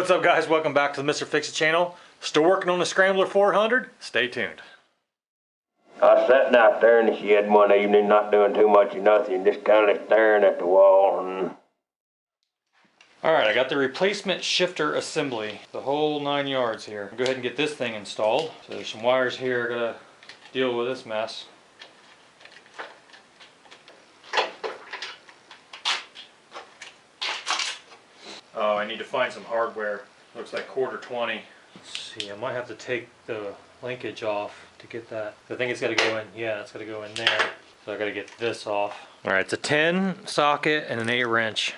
What's up, guys? Welcome back to the Mr. Fix-It channel. Still working on the Scrambler 400. Stay tuned. I was sitting out there in the shed one evening, not doing too much of nothing, just kind of staring at the wall. Alright, I got the replacement shifter assembly, the whole 9 yards here. Go ahead and get this thing installed. So there's some wires here, I gotta deal with this mess. Oh, I need to find some hardware. Looks like 1/4 Let's see, I might have to take the linkage off to get that. I think it's got to go in, yeah, it's got to go in there. So I got to get this off. Alright, it's a 10 socket and an 8 wrench.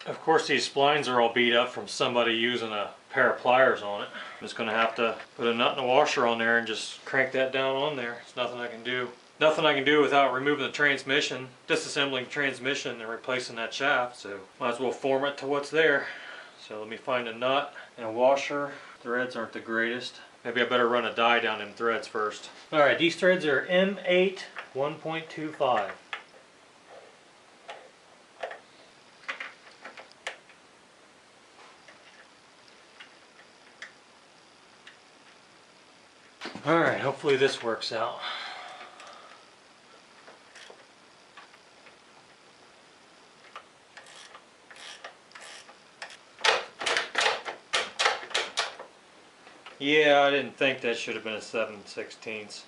Of course, these splines are all beat up from somebody using a pair of pliers on it. I'm just going to have to put a nut and a washer on there and just crank that down on there. It's nothing I can do. Nothing I can do without removing the transmission, disassembling the transmission and replacing that shaft. So might as well form it to what's there. So let me find a nut and a washer. Threads aren't the greatest. Maybe I better run a die down them threads first. Alright, these threads are M8 1.25. Alright, hopefully this works out. Yeah, I didn't think that should have been a 7/16.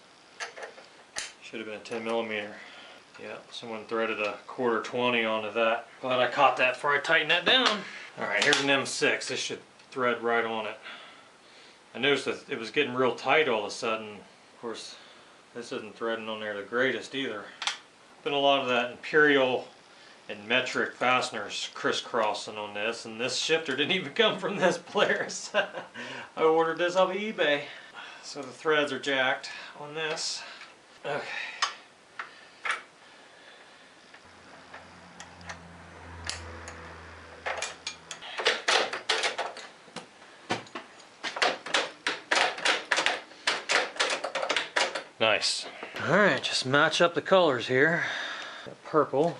Should have been a 10mm. Yeah, someone threaded a 1/4 onto that. Glad I caught that before I tightened that down. Alright, here's an M6. This should thread right on it. I noticed that it was getting real tight all of a sudden. Of course, this isn't threading on there the greatest either. Been a lot of that Imperial and metric fasteners crisscrossing on this, and this shifter didn't even come from this Polaris. I ordered this off of eBay. So the threads are jacked on this. Okay. Nice. Alright, just match up the colors here. Got purple,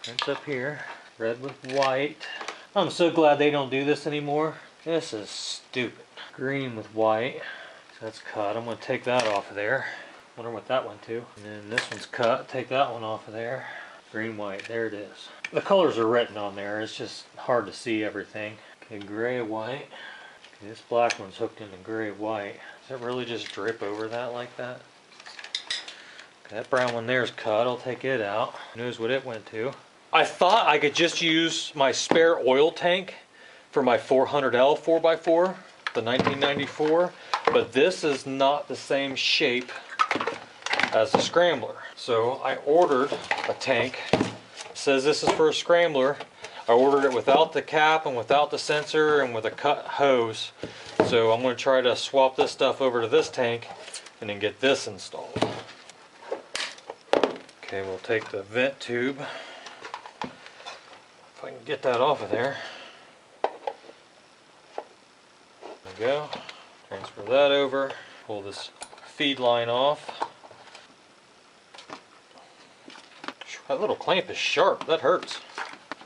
it's up here, red with white. I'm so glad they don't do this anymore. This is stupid. Green with white. So that's cut. I'm going to take that off of there. Wonder what that went to. And then this one's cut. Take that one off of there. Green, white. There it is. The colors are written on there. It's just hard to see everything. Okay, gray, white. Okay, this black one's hooked into gray, white. Does it really just drip over that like that? That brown one there is cut. I'll take it out. Who knows what it went to. I thought I could just use my spare oil tank for my 400L 4x4, the 1994, but this is not the same shape as the Scrambler. So I ordered a tank. It says this is for a Scrambler. I ordered it without the cap and without the sensor and with a cut hose. So I'm going to try to swap this stuff over to this tank and then get this installed. Okay, we'll take the vent tube, if I can get that off of there. There we go. Transfer that over, pull this feed line off. That little clamp is sharp, that hurts.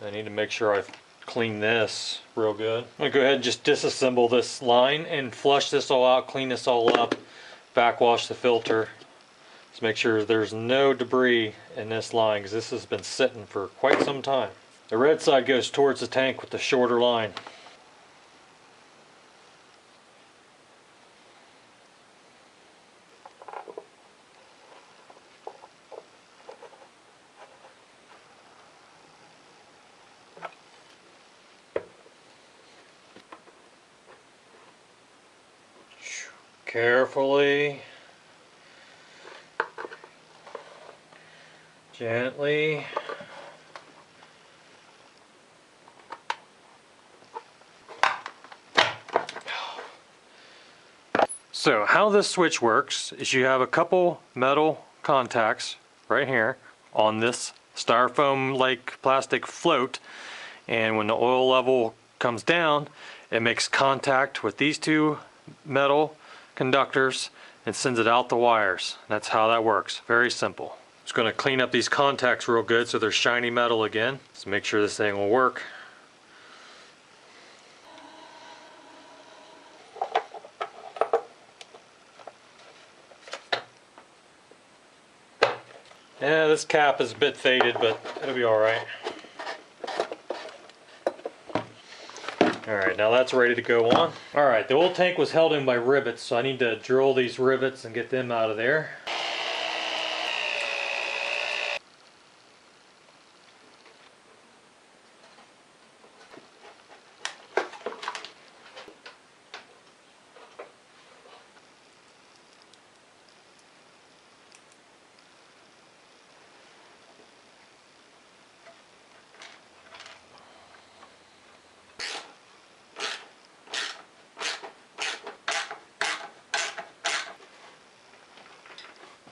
I need to make sure I clean this real good. I'm going to go ahead and just disassemble this line and flush this all out, clean this all up, backwash the filter. Let's make sure there's no debris in this line because this has been sitting for quite some time. The red side goes towards the tank with the shorter line. Carefully. Gently. So how this switch works is you have a couple metal contacts right here on this styrofoam like plastic float, and when the oil level comes down, it makes contact with these two metal conductors and sends it out the wires. That's how that works. Very simple. Just going to clean up these contacts real good so they're shiny metal again. Let's make sure this thing will work. Yeah, this cap is a bit faded, but it'll be alright. Alright, now that's ready to go on. Alright, the oil tank was held in by rivets, so I need to drill these rivets and get them out of there.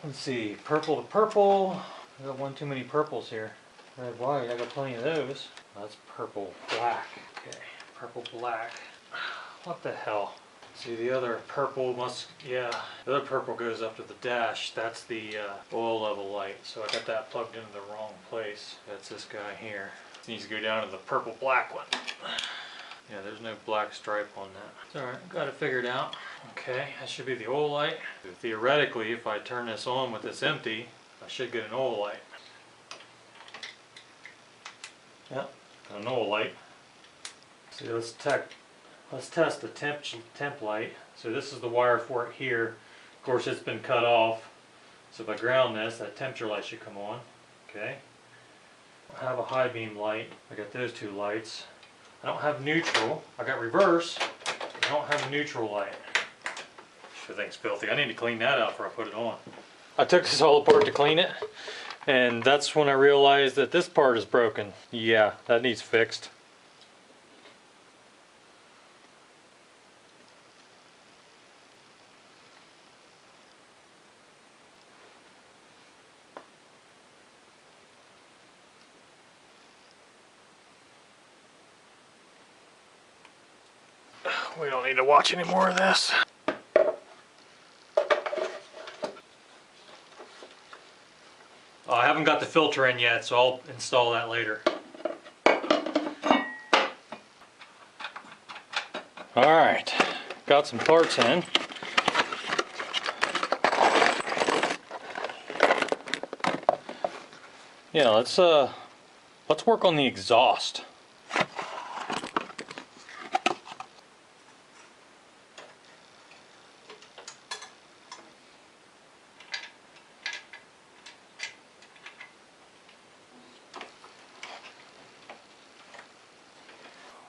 Let's see, purple to purple. I got one too many purples here. Red, white, I got plenty of those. That's purple, black. Okay, purple, black. What the hell? See, the other purple must, yeah, the other purple goes up to the dash. That's the oil level light. So I got that plugged into the wrong place. That's this guy here. It needs to go down to the purple, black one. Yeah, there's no black stripe on that. It's alright, got it figured out. Okay, that should be the oil light. Theoretically, if I turn this on with this empty, I should get an oil light. Yep, got an oil light. See, let's test the temp light. So this is the wire for it here. Of course, it's been cut off. So if I ground this, that temperature light should come on. Okay. I have a high beam light. I got those two lights. I don't have neutral. I got reverse. I don't have a neutral light. Sure thing's filthy. I need to clean that out before I put it on. I took this all apart to clean it, and that's when I realized that this part is broken. Yeah, that needs fixed. We don't need to watch any more of this. I haven't got the filter in yet, so I'll install that later. Alright, got some parts in. Yeah, let's work on the exhaust.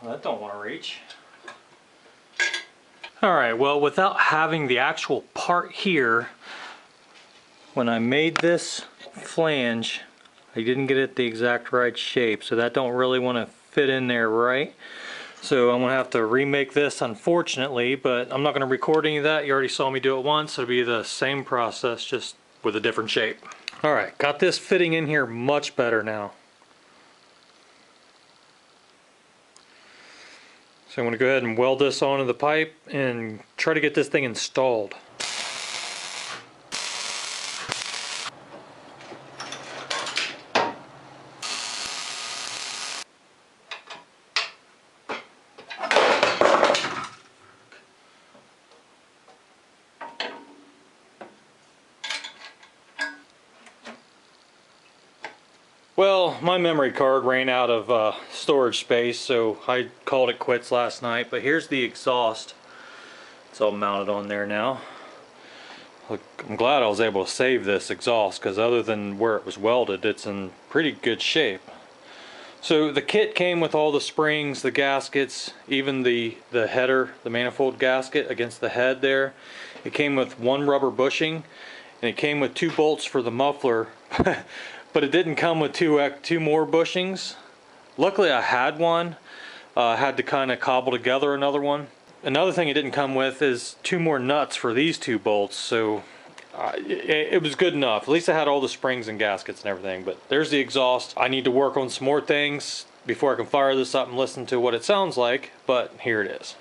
That don't want to reach. Alright, well, without having the actual part here, when I made this flange, I didn't get it the exact right shape, so that don't really want to fit in there right. So I'm going to have to remake this, unfortunately, but I'm not going to record any of that. You already saw me do it once. It'll be the same process, just with a different shape. Alright, got this fitting in here much better now. So I'm going to go ahead and weld this onto the pipe and try to get this thing installed. Well, my memory card ran out of storage space, so I called it quits last night. But here's the exhaust. It's all mounted on there now. Look, I'm glad I was able to save this exhaust, because other than where it was welded, it's in pretty good shape. So the kit came with all the springs, the gaskets, even the header, the manifold gasket against the head there. It came with one rubber bushing, and it came with 2 bolts for the muffler. But it didn't come with two more bushings. Luckily I had one. I had to kind of cobble together another one. Another thing it didn't come with is 2 more nuts for these 2 bolts, so it was good enough. At least I had all the springs and gaskets and everything. But there's the exhaust. I need to work on some more things before I can fire this up and listen to what it sounds like, but here it is.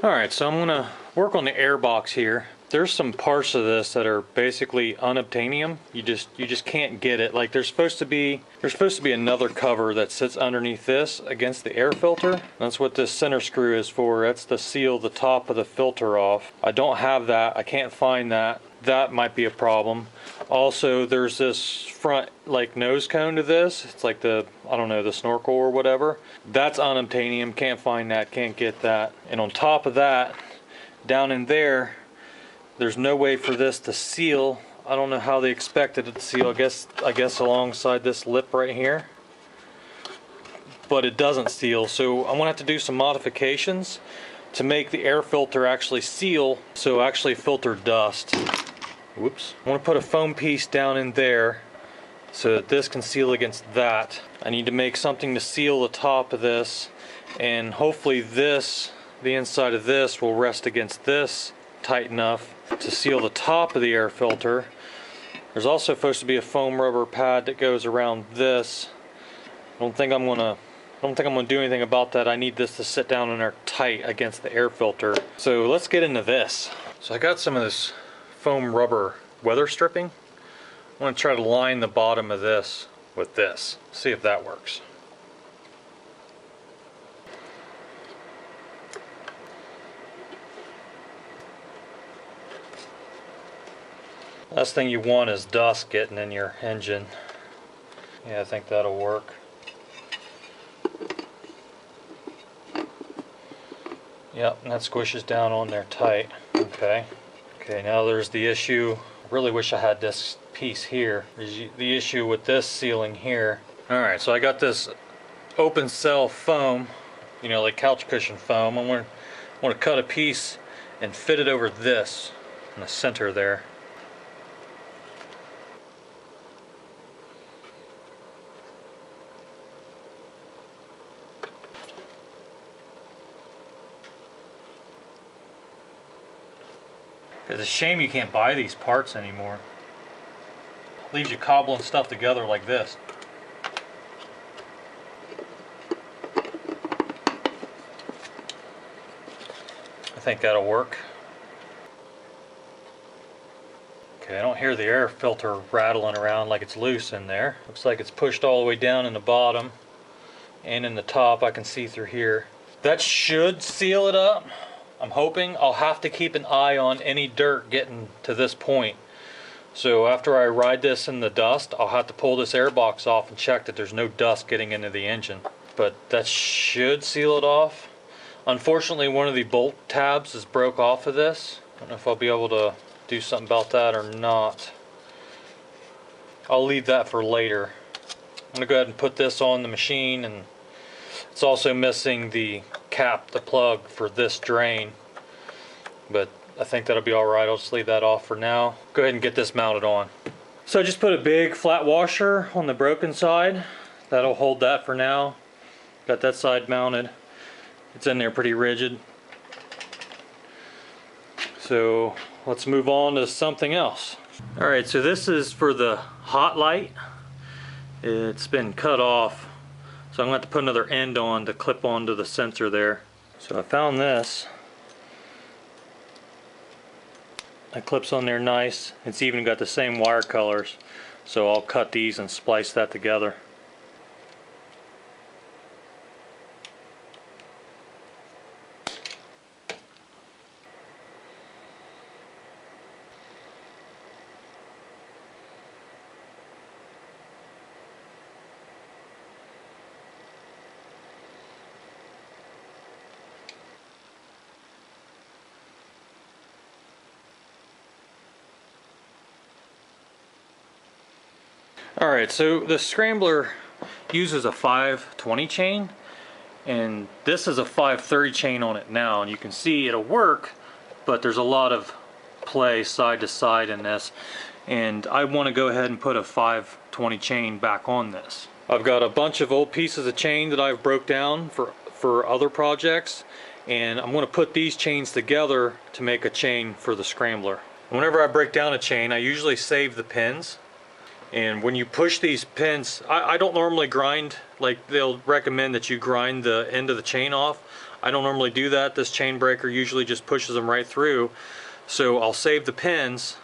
Alright, so I'm gonna work on the air box here. There's some parts of this that are basically unobtainium. You just can't get it. Like there's supposed to be another cover that sits underneath this against the air filter. That's what this center screw is for. That's to seal the top of the filter off. I don't have that. I can't find that. That might be a problem. Also, there's this front like nose cone to this. It's like the, I don't know, the snorkel or whatever. That's unobtainium. Can't find that. Can't get that. And on top of that, down in there, there's no way for this to seal. I don't know how they expected it to seal. I guess alongside this lip right here. But it doesn't seal. So I'm gonna have to do some modifications to make the air filter actually seal, so actually filter dust. Whoops. I want to put a foam piece down in there so that this can seal against that. I need to make something to seal the top of this, and hopefully this, the inside of this, will rest against this tight enough to seal the top of the air filter. There's also supposed to be a foam rubber pad that goes around this. I don't think I'm gonna do anything about that. I need this to sit down in there tight against the air filter. So let's get into this. So I got some of this foam rubber weather stripping. I want to try to line the bottom of this with this. See if that works. Last thing you want is dust getting in your engine. Yeah, I think that'll work. Yep, and that squishes down on there tight. Okay. Okay, now there's the issue. I really wish I had this piece here. There's the issue with this sealing here. Alright, so I got this open cell foam, you know, like couch cushion foam. I want to cut a piece and fit it over this in the center there. It's a shame you can't buy these parts anymore. Leaves you cobbling stuff together like this. I think that'll work. Okay, I don't hear the air filter rattling around like it's loose in there. Looks like it's pushed all the way down in the bottom and in the top. I can see through here. That should seal it up. I'm hoping. I'll have to keep an eye on any dirt getting to this point. So after I ride this in the dust, I'll have to pull this air box off and check that there's no dust getting into the engine. But that should seal it off. Unfortunately, one of the bolt tabs is broke off of this. I don't know if I'll be able to do something about that or not. I'll leave that for later. I'm gonna go ahead and put this on the machine, and it's also missing the cap, the plug for this drain, but I think that'll be alright. I'll just leave that off for now. Go ahead and get this mounted on. So I just put a big flat washer on the broken side. That'll hold that for now. Got that side mounted. It's in there pretty rigid. So let's move on to something else. Alright, so this is for the hot light. It's been cut off. So I'm going to have to put another end on to clip onto the sensor there. So I found this. It clips on there nice. It's even got the same wire colors. So I'll cut these and splice that together. Alright, so the Scrambler uses a 520 chain, and this is a 530 chain on it now, and you can see it'll work, but there's a lot of play side to side in this, and I want to go ahead and put a 520 chain back on this. I've got a bunch of old pieces of chain that I've broke down for other projects, and I'm going to put these chains together to make a chain for the Scrambler. Whenever I break down a chain, I usually save the pins. And when you push these pins, I don't normally grind, like they'll recommend that you grind the end of the chain off. I don't normally do that. This chain breaker usually just pushes them right through. So I'll save the pins,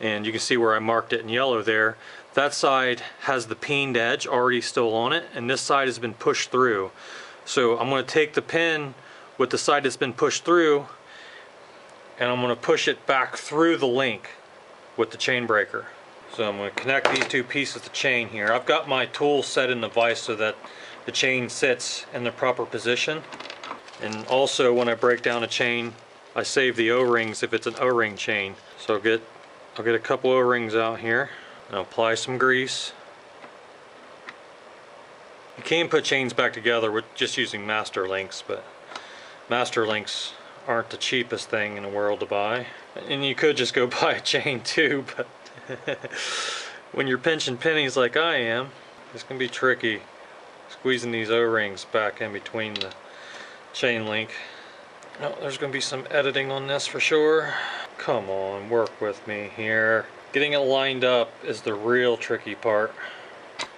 and you can see where I marked it in yellow there. That side has the peened edge already still on it, and this side has been pushed through. So I'm going to take the pin with the side that's been pushed through, and I'm going to push it back through the link with the chain breaker. So I'm going to connect these two pieces of chain here. I've got my tool set in the vise so that the chain sits in the proper position. And also when I break down a chain, I save the O-rings if it's an O-ring chain. So I'll get a couple O-rings out here and I'll apply some grease. You can put chains back together with just using master links, but master links aren't the cheapest thing in the world to buy. And you could just go buy a chain too, but when you're pinching pennies like I am, it's gonna be tricky squeezing these O-rings back in between the chain link. Oh, there's gonna be some editing on this for sure. Come on, work with me here. Getting it lined up is the real tricky part.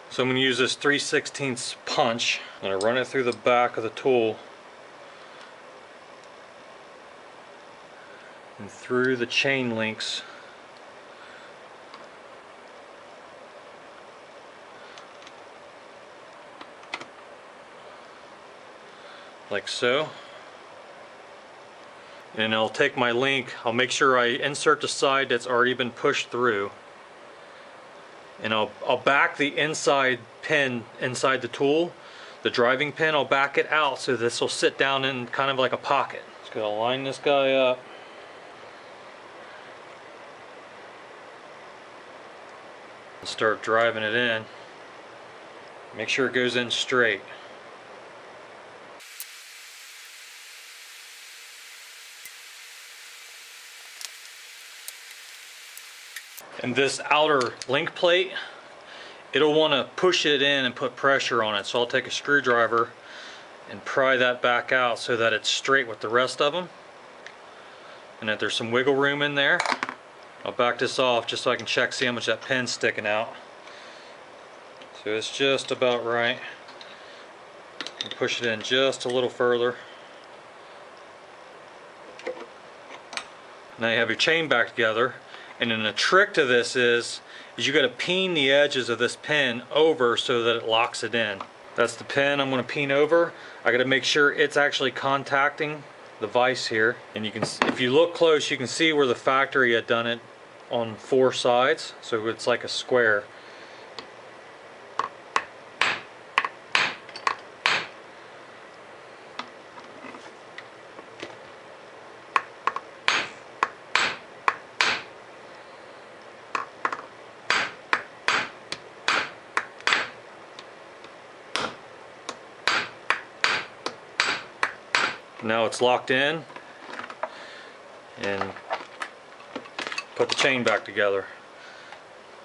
So I'm gonna use this 3/16 punch. I'm gonna run it through the back of the tool and through the chain links. Like so. And I'll take my link, I'll make sure I insert the side that's already been pushed through, and I'll back the inside pin inside the tool, the driving pin, I'll back it out so this will sit down in kind of like a pocket. Just gonna line this guy up. And start driving it in. Make sure it goes in straight. And this outer link plate, it'll want to push it in and put pressure on it. So I'll take a screwdriver and pry that back out so that it's straight with the rest of them. And if there's some wiggle room in there, I'll back this off just so I can check, see how much that pin's sticking out. So it's just about right. And push it in just a little further. Now you have your chain back together. And then the trick to this is you got to peen the edges of this pin over so that it locks it in. That's the pin I'm going to peen over. I got to make sure it's actually contacting the vise here. And you can, if you look close, you can see where the factory had done it on 4 sides. So it's like a square. Now it's locked in, and put the chain back together.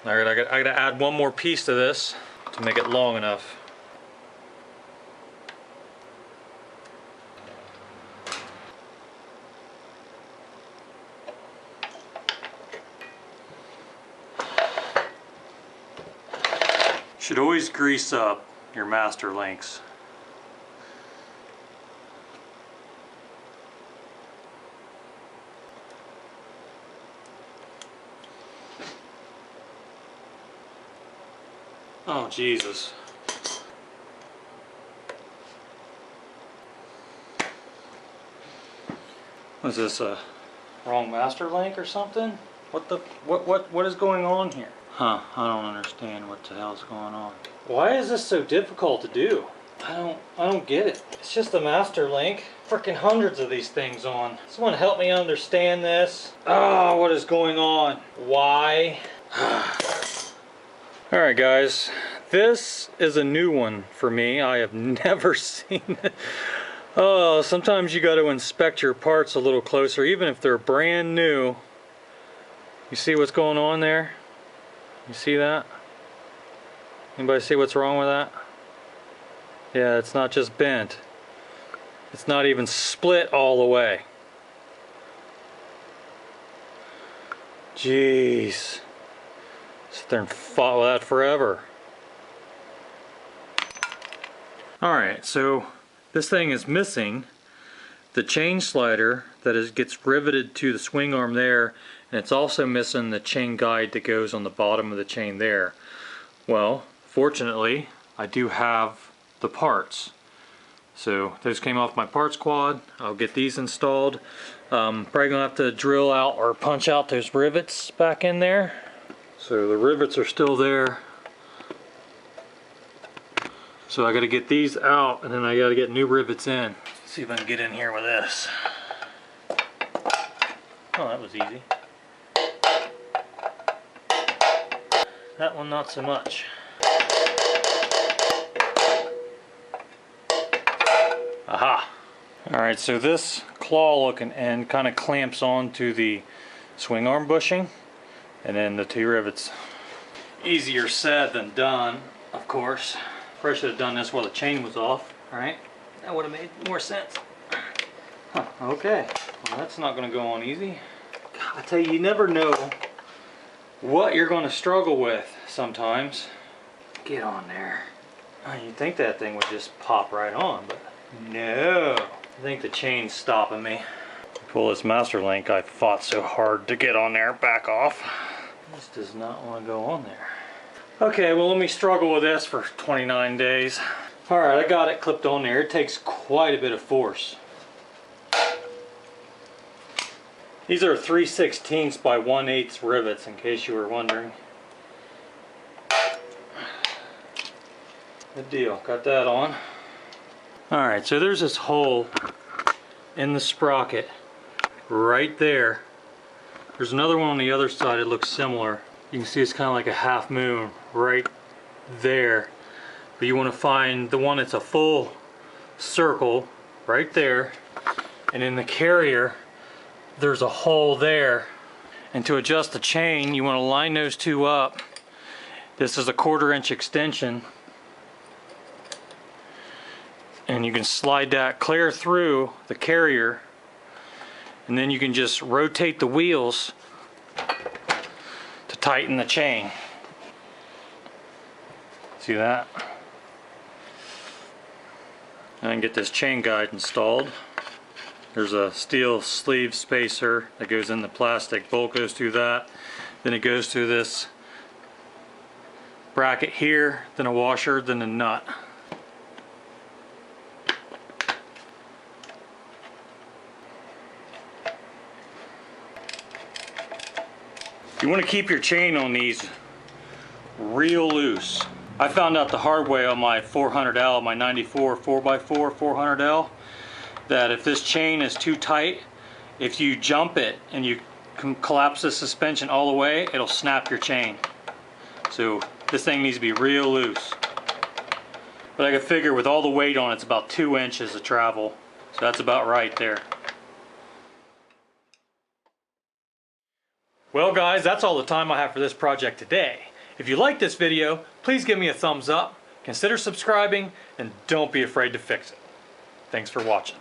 Alright, I gotta add one more piece to this to make it long enough. Should always grease up your master links. Oh, Jesus. Was this a wrong master link or something? What is going on here? Huh, I don't understand what the hell's going on. Why is this so difficult to do? I don't get it. It's just a master link. Freaking hundreds of these things on. Someone help me understand this. Oh, what is going on? Why? Alright guys, this is a new one for me. I have never seen it. Oh, sometimes you got to inspect your parts a little closer, even if they're brand new. You see what's going on there? You see that? Anybody see what's wrong with that? Yeah, it's not just bent. It's not even split all the way. Jeez. Sit there and fought with that forever. Alright, so this thing is missing the chain slider that gets riveted to the swing arm there, and it's also missing the chain guide that goes on the bottom of the chain there. Well, fortunately, I do have the parts. So those came off my parts quad. I'll get these installed. Probably gonna have to drill out or punch out those rivets back in there. So the rivets are still there. So I gotta get these out, and then I gotta get new rivets in. Let's see if I can get in here with this. Oh, that was easy. That one not so much. Aha! Alright, so this claw looking end kind of clamps onto the swing arm bushing, and then the two rivets. Easier said than done, of course. Probably should have done this while the chain was off, right? That would have made more sense. Huh, okay, well that's not going to go on easy. God, I tell you, you never know what you're going to struggle with sometimes. Get on there. You'd think that thing would just pop right on, but no. I think the chain's stopping me. Pull this master link I fought so hard to get on there back off. This does not want to go on there. Okay, well let me struggle with this for 29 days. Alright, I got it clipped on there. It takes quite a bit of force. These are 3/16 by 1/8 rivets, in case you were wondering. Good deal, got that on. Alright, so there's this hole in the sprocket right there. There's another one on the other side that looks similar. You can see it's kind of like a half moon right there. But you want to find the one that's a full circle right there. And in the carrier, there's a hole there. And to adjust the chain, you want to line those two up. This is a 1/4 inch extension. And you can slide that clear through the carrier. And then you can just rotate the wheels to tighten the chain. See that? And then get this chain guide installed. There's a steel sleeve spacer that goes in the plastic. Bolt goes through that. Then it goes through this bracket here, then a washer, then a nut. You want to keep your chain on these real loose. I found out the hard way on my 400L, my 94 4x4 400L, that if this chain is too tight, if you jump it and you collapse the suspension all the way, it'll snap your chain. So this thing needs to be real loose. But I could figure with all the weight on it, it's about 2 inches of travel. So that's about right there. Well guys, that's all the time I have for this project today. If you like this video, please give me a thumbs up, consider subscribing, and don't be afraid to fix it. Thanks for watching.